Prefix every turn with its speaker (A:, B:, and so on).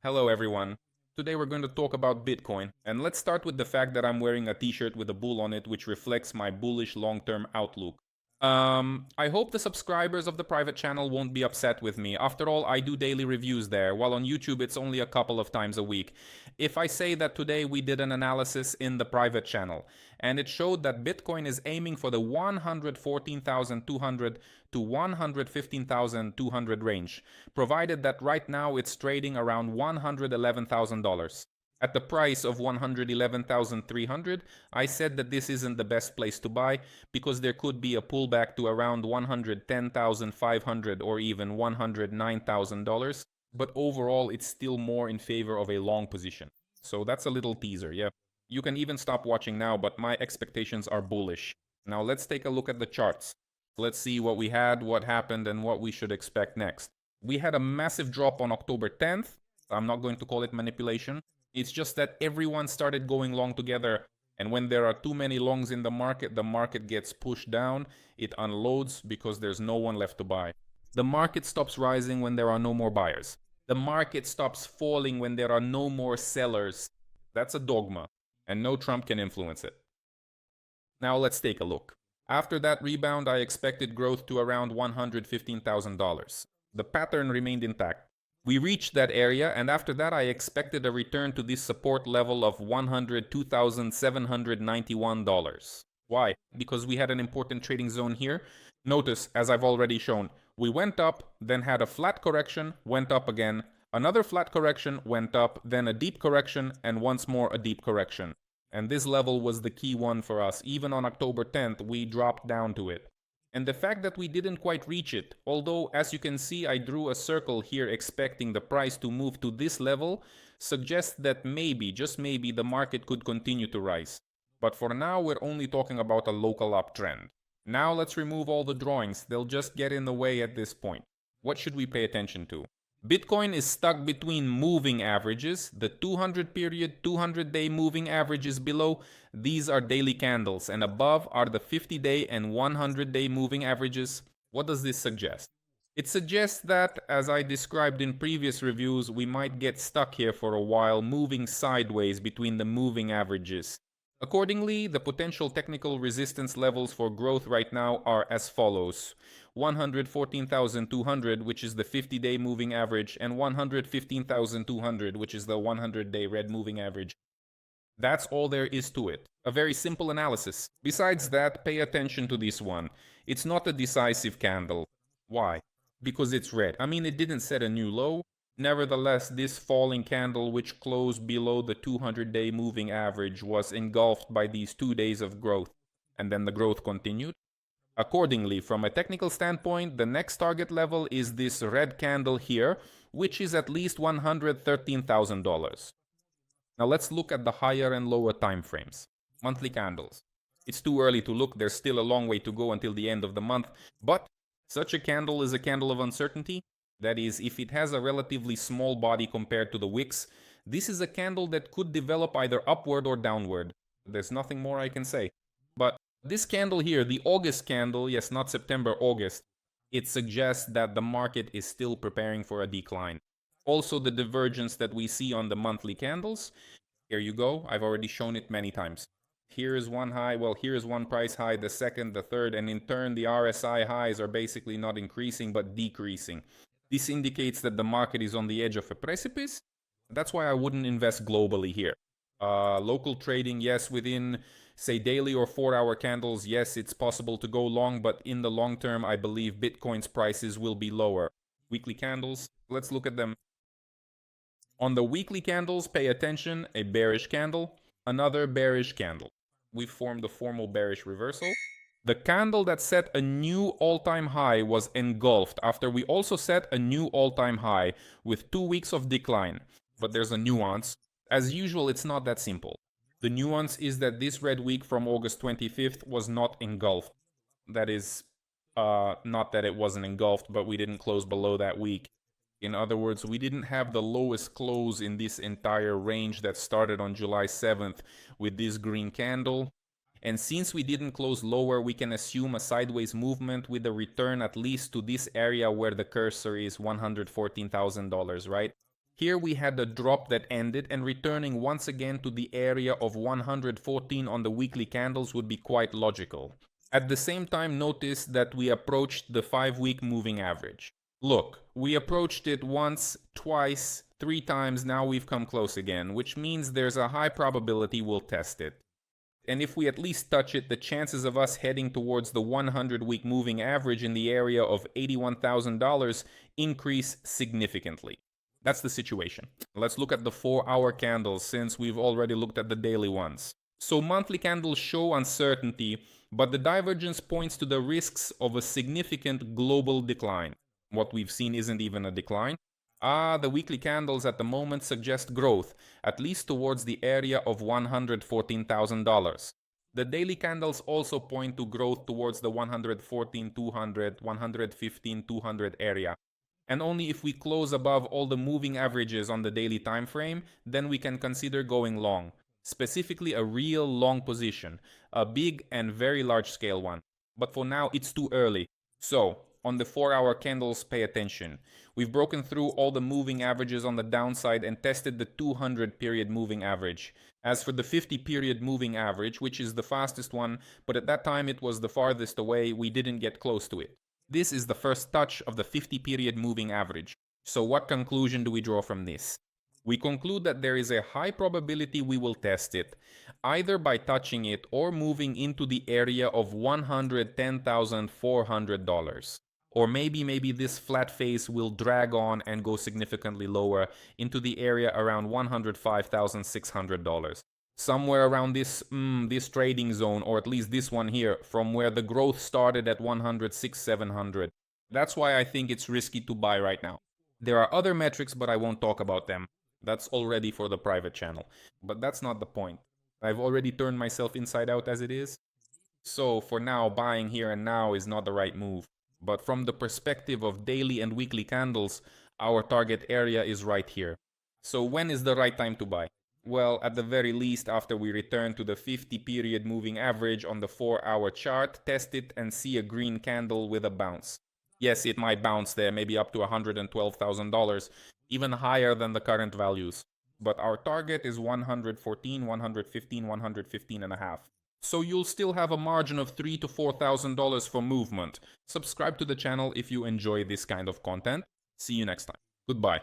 A: Hello everyone. Today we're going to talk about Bitcoin, and let's start with the fact that I'm wearing a t-shirt with a bull on it which reflects my bullish long-term outlook. I hope the subscribers of the private channel won't be upset with me. After all, I do daily reviews there, while on YouTube it's only a couple of times a week. If I say that today we did an analysis in the private channel, and it showed that Bitcoin is aiming for the 114,200 to 115,200 range, provided that right now it's trading around $111,000. At the price of 111,300, I said that this isn't the best place to buy because there could be a pullback to around 110,500 or even $109,000, but overall it's still more in favor of a long position. So that's a little teaser, yeah. You can even stop watching now, but my expectations are bullish. Now let's take a look at the charts. Let's see what we had, what happened, and what we should expect next. We had a massive drop on October 10th. I'm not going to call it manipulation. It's just that everyone started going long together, and when there are too many longs in the market gets pushed down, it unloads because there's no one left to buy. The market stops rising when there are no more buyers. The market stops falling when there are no more sellers. That's a dogma, and no Trump can influence it. Now let's take a look. After that rebound, I expected growth to around $115,000. The pattern remained intact. We reached that area, and after that I expected a return to this support level of $102,791. Why? Because we had an important trading zone here. Notice, as I've already shown, we went up, then had a flat correction, went up again, another flat correction, went up, then a deep correction, and once more a deep correction. And this level was the key one for us. Even on October 10th, we dropped down to it. And the fact that we didn't quite reach it, although as you can see I drew a circle here expecting the price to move to this level, suggests that maybe, just maybe, the market could continue to rise. But for now we're only talking about a local uptrend. Now let's remove all the drawings, they'll just get in the way at this point. What should we pay attention to? Bitcoin is stuck between moving averages. The 200 period, 200-day moving averages below, these are daily candles, and above are the 50-day and 100-day moving averages. What does this suggest? It suggests that, as I described in previous reviews, we might get stuck here for a while, moving sideways between the moving averages. Accordingly, the potential technical resistance levels for growth right now are as follows. 114,200, which is the 50-day moving average, and 115,200, which is the 100-day red moving average. That's all there is to it. A very simple analysis. Besides that, pay attention to this one. It's not a decisive candle. Why? Because it's red. I mean, it didn't set a new low. Nevertheless, this falling candle, which closed below the 200-day moving average, was engulfed by these 2 days of growth. And then the growth continued. Accordingly, from a technical standpoint, the next target level is this red candle here, which is at least $113,000. Now let's look at the higher and lower time frames. Monthly candles. It's too early to look, there's still a long way to go until the end of the month, but such a candle is a candle of uncertainty. That is, if it has a relatively small body compared to the wicks, this is a candle that could develop either upward or downward. There's nothing more I can say. But this candle here, the August candle, yes, not September, August, it suggests that the market is still preparing for a decline. Also, the divergence that we see on the monthly candles, here you go, I've already shown it many times. Here is one high, well, here is one price high, the second, the third, and in turn the RSI highs are basically not increasing but decreasing. This indicates that the market is on the edge of a precipice. That's why I wouldn't invest globally here. Local trading, yes, within say daily or 4-hour candles, yes, it's possible to go long, but in the long term, I believe Bitcoin's prices will be lower. Weekly candles, let's look at them. On the weekly candles, pay attention, a bearish candle, another bearish candle. We formed a formal bearish reversal. The candle that set a new all-time high was engulfed after we also set a new all-time high with 2 weeks of decline. But there's a nuance. As usual, it's not that simple. The nuance is that this red week from August 25th was not engulfed. That is, not that it wasn't engulfed, but we didn't close below that week. In other words, we didn't have the lowest close in this entire range that started on July 7th with this green candle. And since we didn't close lower, we can assume a sideways movement with a return at least to this area where the cursor is $114,000, right? Here we had a drop that ended, and returning once again to the area of 114 on the weekly candles would be quite logical. At the same time, notice that we approached the 5-week moving average. Look, we approached it once, twice, 3 times, now we've come close again, which means there's a high probability we'll test it. And if we at least touch it, the chances of us heading towards the 100-week moving average in the area of $81,000 increase significantly. That's the situation. Let's look at the 4-hour candles since we've already looked at the daily ones. So monthly candles show uncertainty, but the divergence points to the risks of a significant global decline. What we've seen isn't even a decline. The weekly candles at the moment suggest growth, at least towards the area of $114,000. The daily candles also point to growth towards the 114,200, 115,200 area. And only if we close above all the moving averages on the daily time frame, then we can consider going long. Specifically a real long position, a big and very large scale one. But for now it's too early. So, on the 4-hour candles, pay attention. We've broken through all the moving averages on the downside and tested the 200 period moving average. As for the 50 period moving average, which is the fastest one, but at that time it was the farthest away, we didn't get close to it. This is the first touch of the 50 period moving average. So what conclusion do we draw from this? We conclude that there is a high probability we will test it, either by touching it or moving into the area of $110,400. Or maybe this flat phase will drag on and go significantly lower into the area around $105,600. Somewhere around this trading zone, or at least this one here, from where the growth started at 106,700. That's why I think it's risky to buy right now. There are other metrics, but I won't talk about them. That's already for the private channel. But that's not the point. I've already turned myself inside out as it is. So for now, buying here and now is not the right move. But from the perspective of daily and weekly candles, our target area is right here. So when is the right time to buy? Well, at the very least, after we return to the 50 period moving average on the 4-hour chart, test it and see a green candle with a bounce. Yes, it might bounce there, maybe up to $112,000, even higher than the current values. But our target is 114, 115, 115 and a half. So you'll still have a margin of $3,000 to $4,000 for movement. Subscribe to the channel if you enjoy this kind of content. See you next time. Goodbye.